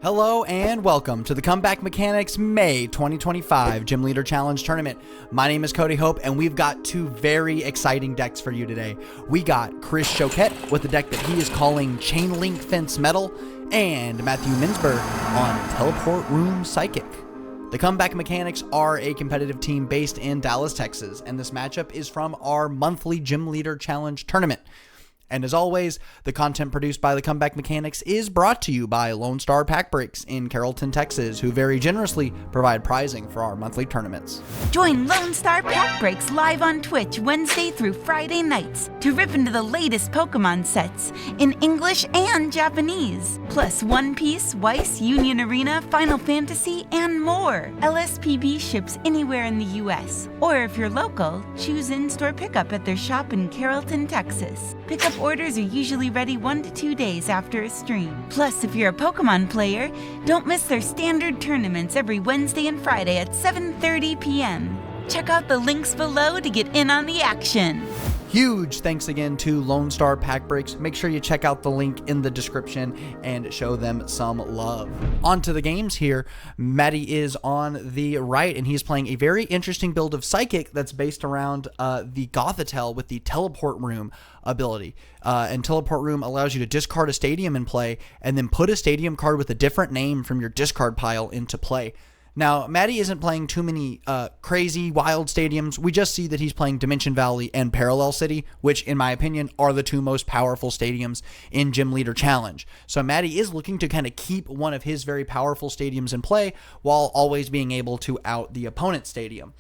Hello and welcome to the Comeback Mechanics May 2025 Gym Leader Challenge Tournament. My name is Cody Hope and we've got two very exciting decks for you today. We got Chris Choquette with a deck that he is calling CHAINLINK Fence Metal and Matthew Minsberg on Teleport Room Psychic. The Comeback Mechanics are a competitive team based in Dallas, Texas, and this matchup is from our monthly Gym Leader Challenge Tournament. And as always, the content produced by the Comeback Mechanics is brought to you by Lone Star Pack Breaks in Carrollton, Texas, who very generously provide prizing for our monthly tournaments. Join Lone Star Pack Breaks live on Twitch Wednesday through Friday nights to rip into the latest Pokemon sets in English and Japanese, plus One Piece, Weiss, Union Arena, Final Fantasy, and more. LSPB ships anywhere in the U.S., or if you're local, choose in-store pickup at their shop in Carrollton, Texas. Pickup orders are usually ready 1 to 2 days after a stream. Plus, if you're a Pokemon player, don't miss their standard tournaments every Wednesday and Friday at 7:30 p.m. Check out the links below to get in on the action. Huge thanks again to Lone Star Pack Breaks. Make sure you check out the link in the description and show them some love. On to the games here. Matty is on the right and he's playing a very interesting build of Psychic that's based around the Gothitelle with the Teleport Room ability. And Teleport Room allows you to discard a stadium in play and then put a stadium card with a different name from your discard pile into play. Now, Matty isn't playing too many crazy, wild stadiums. We just see that he's playing Dimension Valley and Parallel City, which, in my opinion, are the two most powerful stadiums in Gym Leader Challenge. So Matty is looking to kind of keep one of his very powerful stadiums in play while always being able to out the opponent's stadium.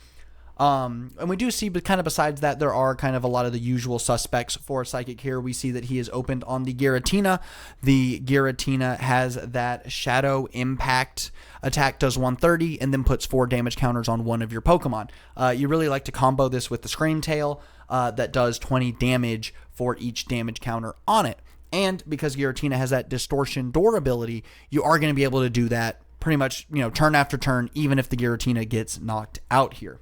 And we do see, but kind of besides that, there are kind of a lot of the usual suspects for Psychic here. We see that he is opened on the Giratina. The Giratina has that Shadow Impact attack, does 130, and then puts 4 damage counters on one of your Pokemon. You really like to combo this with the Scream Tail that does 20 damage for each damage counter on it. And because Giratina has that Distortion Door ability, you are going to be able to do that pretty much, turn after turn, even if the Giratina gets knocked out here.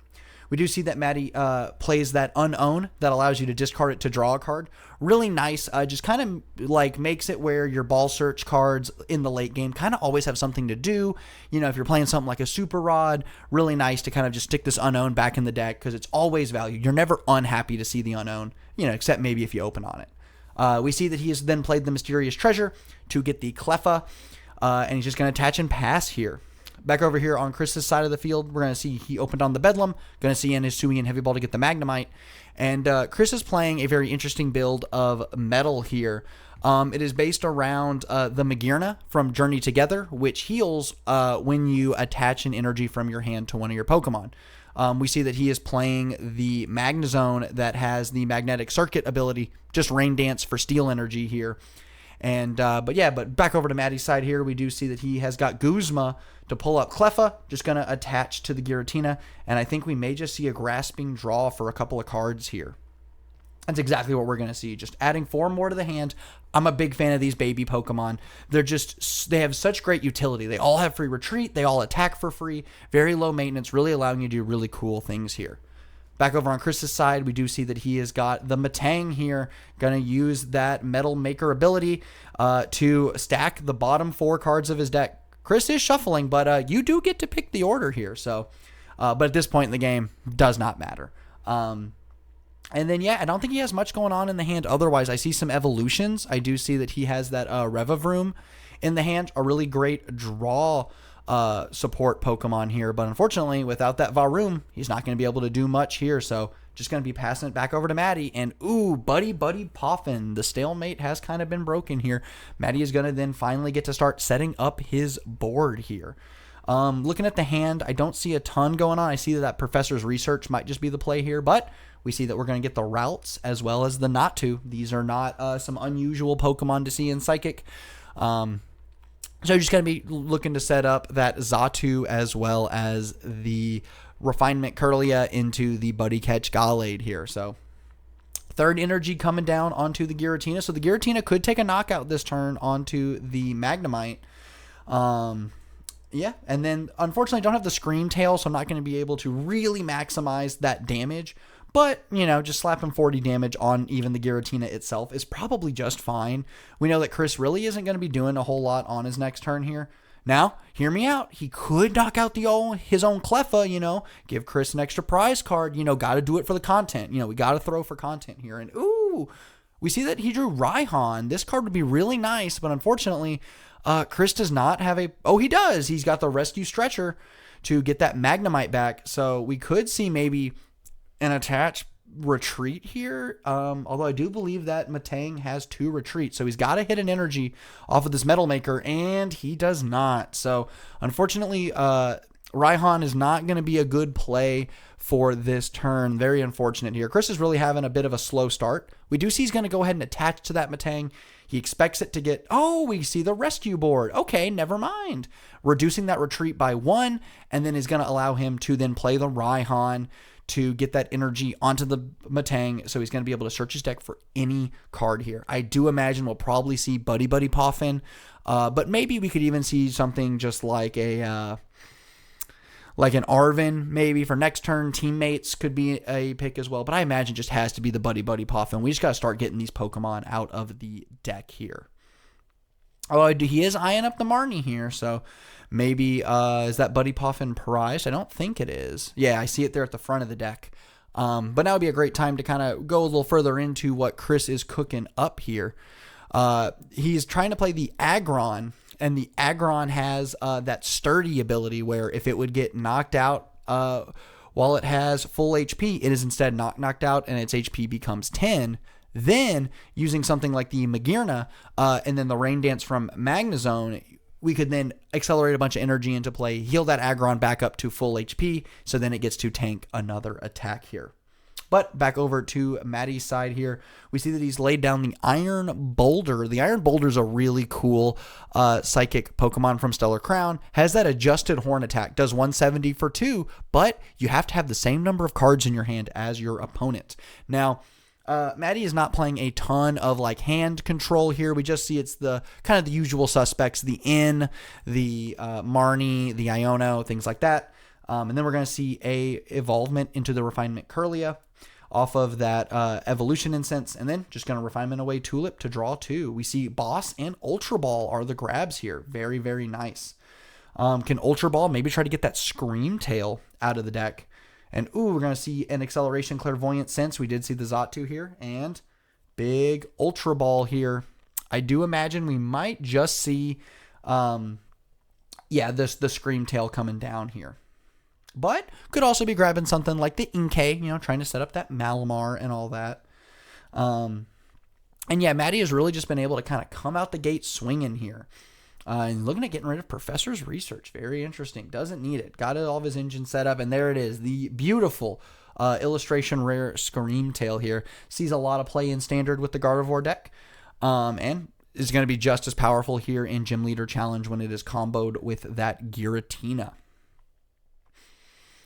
We do see that Matty plays that Unown that allows you to discard it to draw a card. Really nice. Just kind of like makes it where your ball search cards in the late game kind of always have something to do. If you're playing something like a Super Rod, really nice to kind of just stick this Unown back in the deck because it's always value. You're never unhappy to see the Unown, except maybe if you open on it. We see that he has then played the Mysterious Treasure to get the Cleffa, and he's just going to attach and pass here. Back over here on Chris's side of the field, we're going to see he opened on the Bedlam. Going to see in his Hisuian Heavy Ball to get the Magnemite. And Chris is playing a very interesting build of Metal here. It is based around the Magearna from Journey Together, which heals when you attach an energy from your hand to one of your Pokemon. We see that he is playing the Magnezone that has the Magnetic Circuit ability, just Rain Dance for Steel Energy here. And but back over to Matty's side here, we do see that he has got Guzma to pull up Cleffa, just going to attach to the Giratina, and I think we may just see a Grasping draw for a couple of cards here. That's exactly what we're going to see, just adding 4 more to the hand. I'm a big fan of these baby Pokemon. They have such great utility. They all have free retreat, they all attack for free, very low maintenance, really allowing you to do really cool things here. Back over on Chris's side, we do see that he has got the Metang here, going to use that Metal Maker ability to stack the bottom 4 cards of his deck. Chris is shuffling, but you do get to pick the order here. So, but at this point in the game, does not matter. And then, I don't think he has much going on in the hand. Otherwise, I see some evolutions. I do see that he has that Revavroom in the hand, a really great draw support Pokemon here, but unfortunately without that Varoom, he's not going to be able to do much here, so just going to be passing it back over to Matty. And Buddy Poffin, the stalemate has kind of been broken here. Matty is going to then finally get to start setting up his board here. Looking at the hand, I don't see a ton going on. I see that Professor's Research might just be the play here, but we see that we're going to get the Routes as well as the Natu. These are not some unusual Pokemon to see in Psychic. So you're just going to be looking to set up that Xatu as well as the Refinement Curlia into the Buddy Catch Gallade here. So third energy coming down onto the Giratina. So the Giratina could take a knockout this turn onto the Magnemite. And then unfortunately I don't have the Scream Tail, so I'm not going to be able to really maximize that damage. But, just slapping 40 damage on even the Giratina itself is probably just fine. We know that Chris really isn't going to be doing a whole lot on his next turn here. Now, hear me out. He could knock out his own Cleffa, give Chris an extra prize card. Got to do it for the content. We got to throw for content here. And ooh, we see that he drew Raihan. This card would be really nice, but unfortunately, Chris does not have he does. He's got the Rescue Stretcher to get that Magnemite back. So we could see maybe an attached retreat here. Although I do believe that Matang has 2 retreats. So he's got to hit an energy off of this Metal Maker, and he does not. So unfortunately, Raihan is not going to be a good play for this turn. Very unfortunate here. Chris is really having a bit of a slow start. We do see he's going to go ahead and attach to that Matang. He expects it to get, we see the rescue board. Okay, never mind. Reducing that retreat by 1, and then is going to allow him to then play the Raihan to get that energy onto the Matang, so he's going to be able to search his deck for any card here. I do imagine we'll probably see Buddy Poffin, but maybe we could even see something just like an Arvin maybe for next turn. Teammates could be a pick as well, but I imagine just has to be the Buddy Poffin. We just got to start getting these Pokemon out of the deck here. Oh, he is eyeing up the Marnie here, so maybe, is that Buddy Poffin prized? I don't think it is. Yeah, I see it there at the front of the deck. But now would be a great time to kind of go a little further into what Chris is cooking up here. He's trying to play the Aggron, and the Aggron has that sturdy ability where if it would get knocked out while it has full HP, it is instead knocked out and its HP becomes 10. Then, using something like the Magearna and then the Rain Dance from Magnezone, we could then accelerate a bunch of energy into play, heal that Aggron back up to full HP, so then it gets to tank another attack here. But back over to Maddie's side here, we see that he's laid down the Iron Boulder. The Iron Boulder is a really cool psychic Pokemon from Stellar Crown. Has that adjusted horn attack, does 170 for 2, but you have to have the same number of cards in your hand as your opponent. Now, Maddie is not playing a ton of hand control here. We just see it's the kind of the usual suspects, the In, the Marnie, the Iono, things like that. And then we're going to see a evolvement into the Refinement Curlia off of that Evolution Incense, and then just going to Refinement away Tulip to draw 2. We see Boss and Ultra Ball are the grabs here. Very, very nice. Can Ultra Ball maybe try to get that Scream Tail out of the deck? And, we're going to see an Acceleration Clairvoyant Sense. We did see the Xatu here. And big Ultra Ball here. I do imagine we might just see, the Scream Tail coming down here. But could also be grabbing something like the Inkay, trying to set up that Malamar and all that. Maddie has really just been able to kind of come out the gate swinging here. And looking at getting rid of Professor's Research. Very interesting. Doesn't need it. Got all of his engine set up. And there it is. The beautiful illustration rare Scream Tail here. Sees a lot of play in Standard with the Gardevoir deck. And is going to be just as powerful here in Gym Leader Challenge when it is comboed with that Giratina.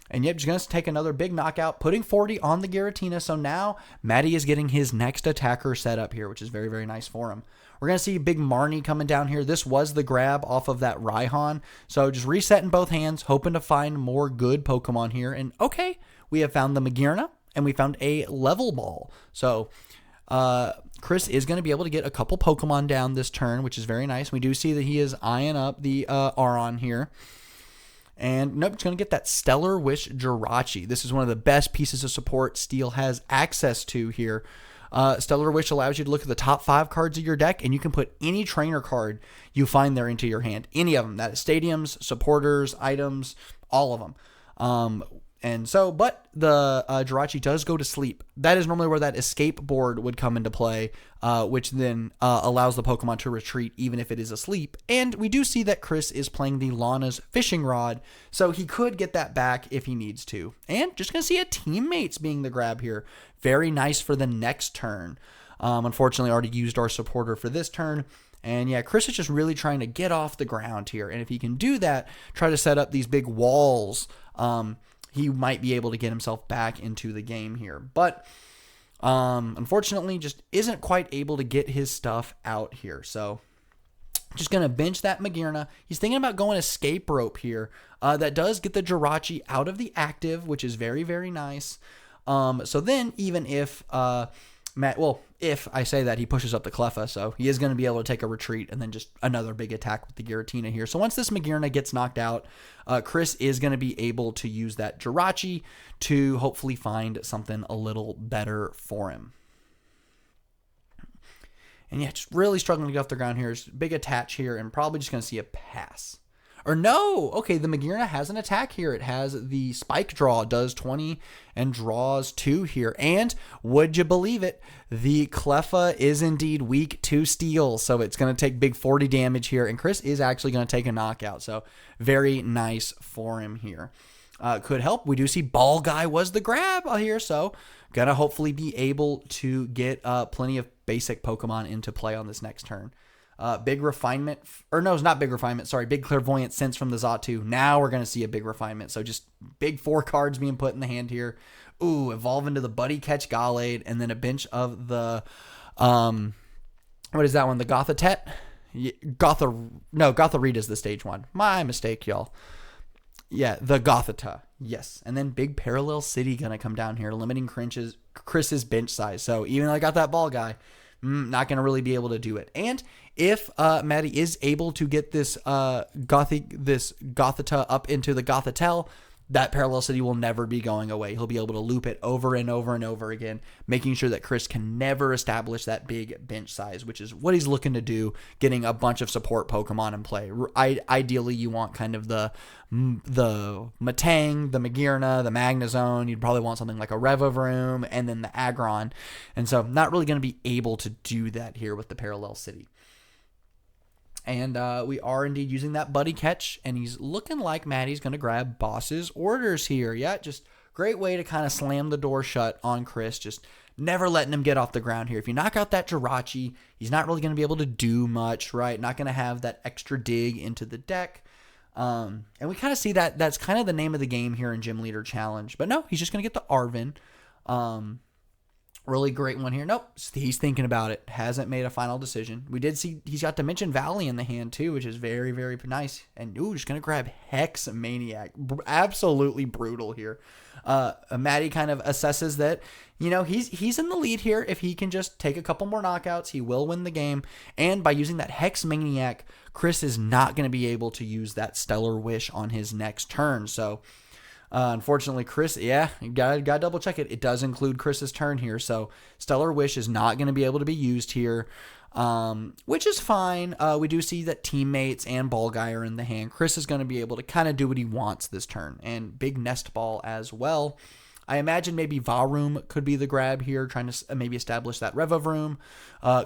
And just going to take another big knockout, putting 40 on the Giratina. So now Maddie is getting his next attacker set up here, which is very, very nice for him. We're going to see big Marnie coming down here. This was the grab off of that Raihan. So just resetting both hands, hoping to find more good Pokemon here. And okay, we have found the Magearna, and we found a Level Ball. So Chris is going to be able to get a couple Pokemon down this turn, which is very nice. We do see that he is eyeing up the Aron here. And nope, it's going to get that Stellar Wish Jirachi. This is one of the best pieces of support Steel has access to here. Stellar Wish allows you to look at the top 5 cards of your deck, and you can put any trainer card you find there into your hand. Any of them. That is stadiums, supporters, items, all of them. But the Jirachi does go to sleep. That is normally where that escape board would come into play, which then allows the Pokemon to retreat even if it is asleep. And we do see that Chris is playing the Lana's Fishing Rod, so he could get that back if he needs to. And just going to see a Teammates being the grab here. Very nice for the next turn. Unfortunately, already used our supporter for this turn. And Chris is just really trying to get off the ground here. And if he can do that, try to set up these big walls, he might be able to get himself back into the game here. But unfortunately, just isn't quite able to get his stuff out here. So just going to bench that Magearna. He's thinking about going Escape Rope here. That does get the Jirachi out of the active, which is very, very nice. So then even if Well, if I say that, he pushes up the Cleffa, so he is going to be able to take a retreat and then just another big attack with the Giratina here. So once this Magearna gets knocked out, Chris is going to be able to use that Jirachi to hopefully find something a little better for him. And yeah, just really struggling to get off the ground here. Big attach here, and probably just going to see a pass. Or no, okay, the Magearna has an attack here. It has the spike draw, does 20 and draws 2 here. And would you believe it, the Cleffa is indeed weak to steel, so it's going to take big 40 damage here, and Chris is actually going to take a knockout, so very nice for him here. Could help. We do see Ball Guy was the grab here, so going to hopefully be able to get plenty of basic Pokemon into play on this next turn. Big refinement, or no, it's not big refinement, sorry, big clairvoyant sense from the Xatu. Now we're going to see a big refinement. So just big 4 cards being put in the hand here. Ooh, evolve into the Buddy Catch Gallade, and then a bench of the, what is that one? The Gothitette? Gothorita's the stage 1. My mistake, y'all. Yeah, the Gothita. Yes. And then big Parallel City going to come down here, limiting Chris's bench size. So even though I got that Ball Guy, not going to really be able to do it. And if Maddie is able to get this Gothita up into the Gothitelle, that Parallel City will never be going away. He'll be able to loop it over and over and over again, making sure that Chris can never establish that big bench size, which is what he's looking to do, getting a bunch of support Pokemon in play. Ideally, you want kind of the Matang, the Magearna, the Magnezone. You'd probably want something like a Revavroom, and then the Aggron. And so not really going to be able to do that here with the Parallel City. And we are indeed using that Buddy Catch, and he's looking like Maddie's going to grab Boss's Orders here. Yeah, just great way to kind of slam the door shut on Chris, just never letting him get off the ground here. If you knock out that Jirachi, he's not really going to be able to do much, right? Not going to have that extra dig into the deck. And we kind of see that that's kind of the name of the game here in Gym Leader Challenge. But no, he's just going to get the Arven. Really great one here. Nope, he's thinking about it. Hasn't made a final decision. We did see he's got Dimension Valley in the hand too, which is very, very nice. And ooh, just going to grab Hex Maniac. Absolutely brutal here. Maddie kind of assesses that, you know, he's in the lead here. If he can just take a couple more knockouts, he will win the game. And by using that Hex Maniac, Chris is not going to be able to use that Stellar Wish on his next turn. So unfortunately, Chris, yeah, you gotta double check it. It does include Chris's turn here, so Stellar Wish is not going to be able to be used here, which is fine. We do see that Teammates and Ball Guy are in the hand. Chris is going to be able to kind of do what he wants this turn, and big Nest Ball as well. I imagine maybe Varoom could be the grab here, trying to maybe establish that Revavroom.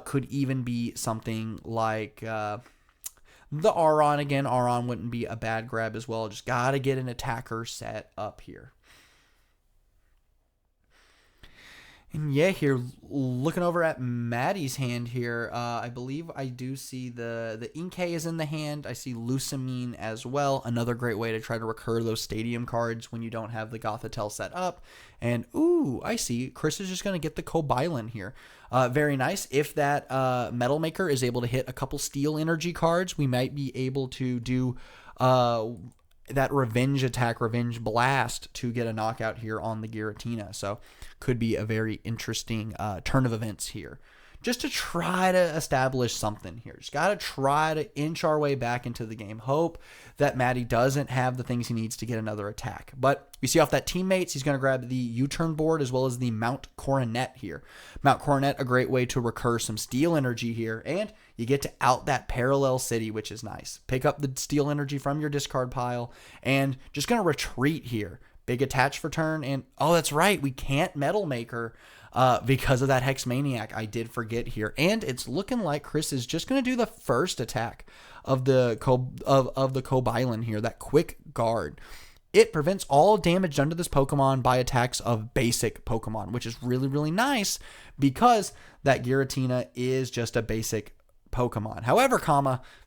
Could even be something like the Aron. Again, Aron wouldn't be a bad grab as well. Just got to get an attacker set up here. And yeah, here, looking over at Maddie's hand here, I believe I do see the Inkay is in the hand. I see Lucamine as well. Another great way to try to recur those stadium cards when you don't have the Gothitelle set up. And ooh, I see Chris is just going to get the Cobilan here. Very nice. If that Metal Maker is able to hit a couple Steel Energy cards, we might be able to do that Revenge Attack, Revenge Blast to get a knockout here on the Giratina. So could be a very interesting turn of events here. Just to try to establish something here. Just got to try to inch our way back into the game. Hope that Maddie doesn't have the things he needs to get another attack. But we see off that Teammates, he's going to grab the U-turn board as well as the Mount Coronet here. Mount Coronet, a great way to recur some Steel Energy here. And you get to out that Parallel City, which is nice. Pick up the Steel Energy from your discard pile and just going to retreat here. Big attach for turn. And oh, that's right. We can't Metal Maker because of that Hex Maniac. I did forget here. And it's looking like Chris is just going to do the first attack of the Cobilan here, that Quick Guard. It prevents all damage done to this Pokemon by attacks of basic Pokemon, which is really, really nice because that Giratina is just a basic Pokemon. However,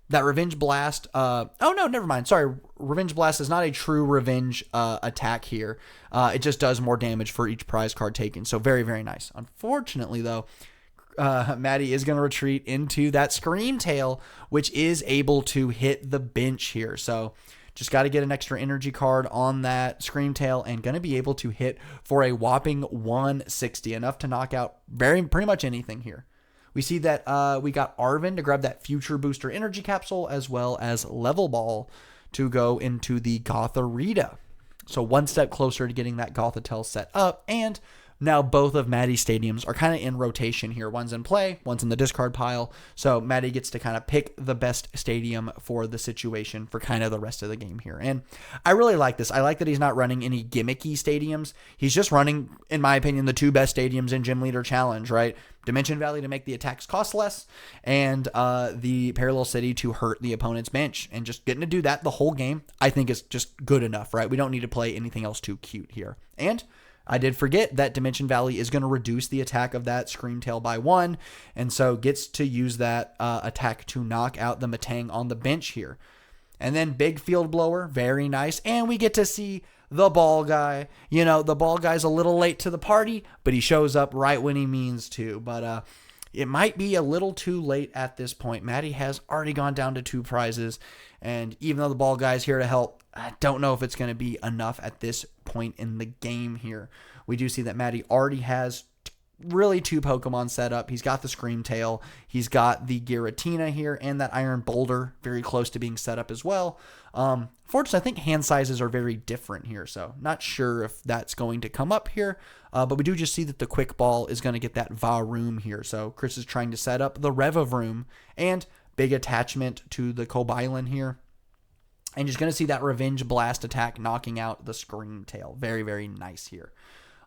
that Revenge Blast, Revenge Blast is not a true revenge attack here. It just does more damage for each prize card taken. So very, very nice. Unfortunately, though, Maddie is going to retreat into that Scream Tail, which is able to hit the bench here. So Just got to get an extra energy card on that Screamtail and going to be able to hit for a whopping 160, enough to knock out pretty much anything here. We see that we got Arven to grab that Future Booster Energy Capsule, as well as Level Ball to go into the Gothorita. So one step closer to getting that Gothitelle set up, and now both of Maddie's stadiums are kind of in rotation here. One's in play, one's in the discard pile. So Maddie gets to kind of pick the best stadium for the situation for kind of the rest of the game here. And I really like this. I like that he's not running any gimmicky stadiums. He's just running, in my opinion, the two best stadiums in Gym Leader Challenge, right? Dimension Valley to make the attacks cost less, and the Parallel City to hurt the opponent's bench. And just getting to do that the whole game, I think is just good enough, right? We don't need to play anything else too cute here. And I did forget that Dimension Valley is going to reduce the attack of that Screamtail by 1, and so gets to use that attack to knock out the Metang on the bench here. And then Big Field Blower, very nice, and we get to see the ball guy. You know, the ball guy's a little late to the party, but he shows up right when he means to. But it might be a little too late at this point. Maddie has already gone down to 2 prizes, and even though the ball guy's here to help, I don't know if it's going to be enough at this point in the game here. We do see that Maddie already has really 2 Pokemon set up. He's got the Screamtail, he's got the Giratina here, and that Iron Boulder very close to being set up as well. Fortunately, I think hand sizes are very different here, so not sure if that's going to come up here. But we do just see that the Quick Ball is going to get that Varoom here. So Chris is trying to set up the Revavroom, and big attachment to the Cobilan here. And just going to see that Revenge Blast attack knocking out the Screamtail. Very, very nice here.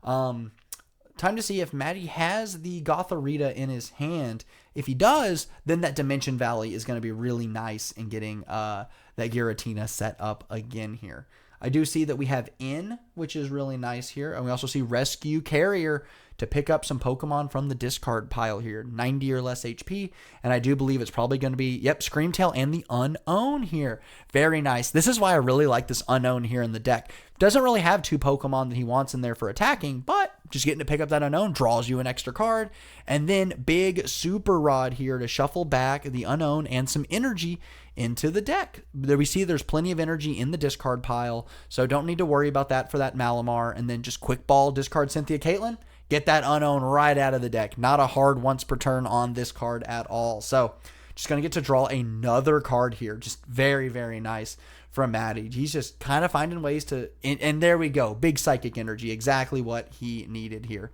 Time to see if Maddie has the Gothorita in his hand. If he does, then that Dimension Valley is going to be really nice in getting that Giratina set up again here. I do see that we have In, which is really nice here. And we also see Rescue Carrier to pick up some Pokemon from the discard pile here. 90 or less HP. And I do believe it's probably going to be, yep, Screamtail and the Unown here. Very nice. This is why I really like this Unown here in the deck. Doesn't really have 2 Pokemon that he wants in there for attacking, but just getting to pick up that Unown draws you an extra card. And then big Super Rod here to shuffle back the Unown and some energy into the deck. There we see there's plenty of energy in the discard pile, so don't need to worry about that for that Malamar. And then just Quick Ball, discard Cynthia Caitlin, get that Unown right out of the deck. Not a hard once per turn on this card at all. So just going to get to draw another card here. Just very, very nice from Maddie. He's just kind of finding ways to, and there we go. Big Psychic Energy, exactly what he needed here.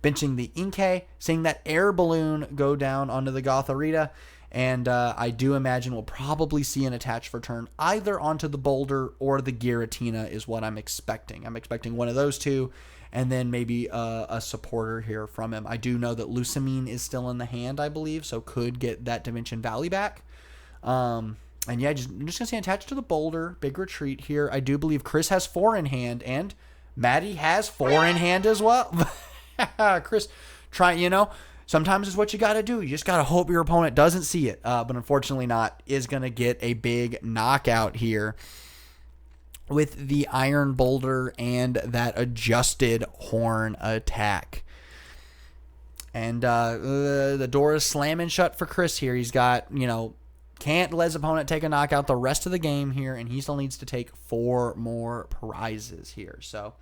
Benching the Inkay, seeing that Air Balloon go down onto the Gothorita. And I do imagine we'll probably see an attach for turn either onto the Boulder or the Giratina is what I'm expecting. I'm expecting one of those two, and then maybe a supporter here from him. I do know that Lucamine is still in the hand, I believe, so could get that Dimension Valley back. And yeah, I'm just going to say attached to the Boulder. Big Retreat here. I do believe Chris has 4 in hand, and Maddie has 4 in hand as well. Chris, sometimes it's what you got to do. You just got to hope your opponent doesn't see it. But unfortunately not. Is going to get a big knockout here with the Iron Boulder and that adjusted horn attack. And the door is slamming shut for Chris here. He's got, can't let his opponent take a knockout the rest of the game here. And he still needs to take 4 more prizes here. So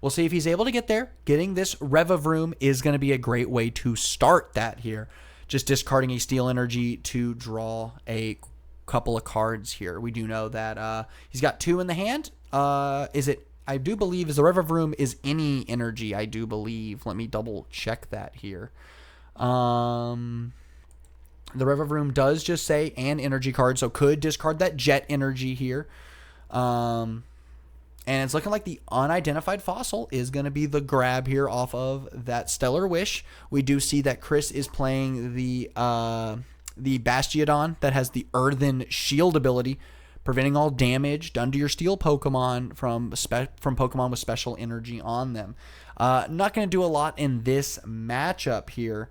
we'll see if he's able to get there. Getting this Revavroom is going to be a great way to start that here. Just discarding a Steel Energy to draw a couple of cards here. We do know that he's got 2 in the hand. I do believe the Revavroom is any energy, I do believe. Let me double check that here. The Revavroom does just say an energy card, so could discard that Jet Energy here. And it's looking like the unidentified fossil is going to be the grab here off of that Stellar Wish. We do see that Chris is playing the Bastiodon that has the Earthen Shield ability, preventing all damage done to your steel Pokemon from Pokemon with special energy on them. Not going to do a lot in this matchup here,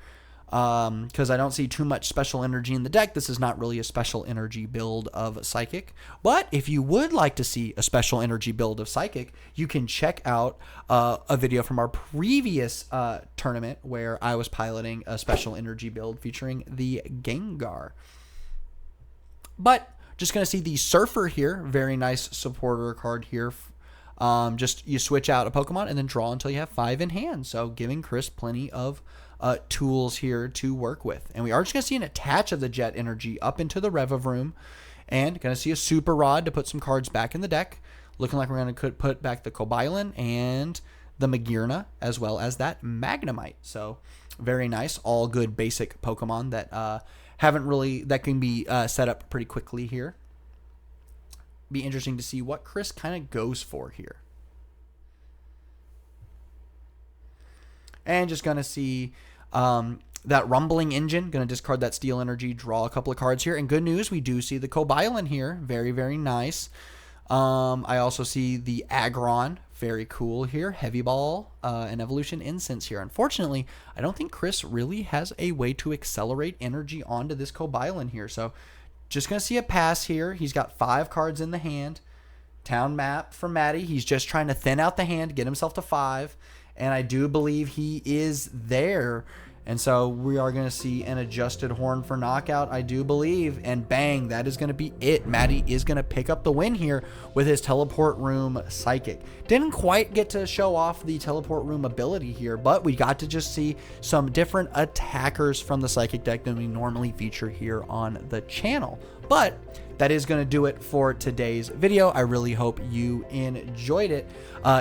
because I don't see too much special energy in the deck. This is not really a special energy build of Psychic. But if you would like to see a special energy build of Psychic, you can check out a video from our previous tournament where I was piloting a special energy build featuring the Gengar. But Just going to see the Surfer here. Very nice supporter card here. Just you switch out a Pokemon and then draw until you have 5 in hand. So giving Chris plenty of tools here to work with. And we are just going to see an attach of the Jet Energy up into the Revivroom. And going to see a Super Rod to put some cards back in the deck. Looking like we're going to put back the Cobalion and the Magearna, as well as that Magnemite. So very nice. All good basic Pokemon that that can be set up pretty quickly here. Be interesting to see what Chris kind of goes for here. And just going to see that Rumbling Engine. Going to discard that Steel Energy, draw a couple of cards here. And good news, we do see the Cobalion here. Very, very nice. I also see the Aggron. Very cool here. Heavy Ball and Evolution Incense here. Unfortunately, I don't think Chris really has a way to accelerate energy onto this Cobalion here. So just going to see a pass here. He's got 5 cards in the hand. Town Map for Matty. He's just trying to thin out the hand, get himself to 5. And I do believe he is there. And so we are going to see an adjusted horn for knockout, I do believe. And bang, that is going to be it. Matty is going to pick up the win here with his Teleport Room Psychic. Didn't quite get to show off the Teleport Room ability here, but we got to just see some different attackers from the Psychic deck than we normally feature here on the channel. But that is going to do it for today's video. I really hope you enjoyed it.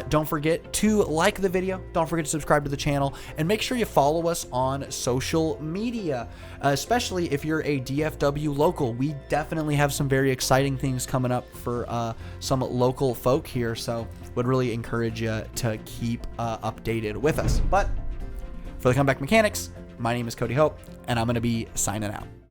Don't forget to like the video. Don't forget to subscribe to the channel. And make sure you follow us on social media, especially if you're a DFW local. We definitely have some very exciting things coming up for some local folk here. So would really encourage you to keep updated with us. But for the Comeback Mechanics, my name is Cody Hope, and I'm going to be signing out.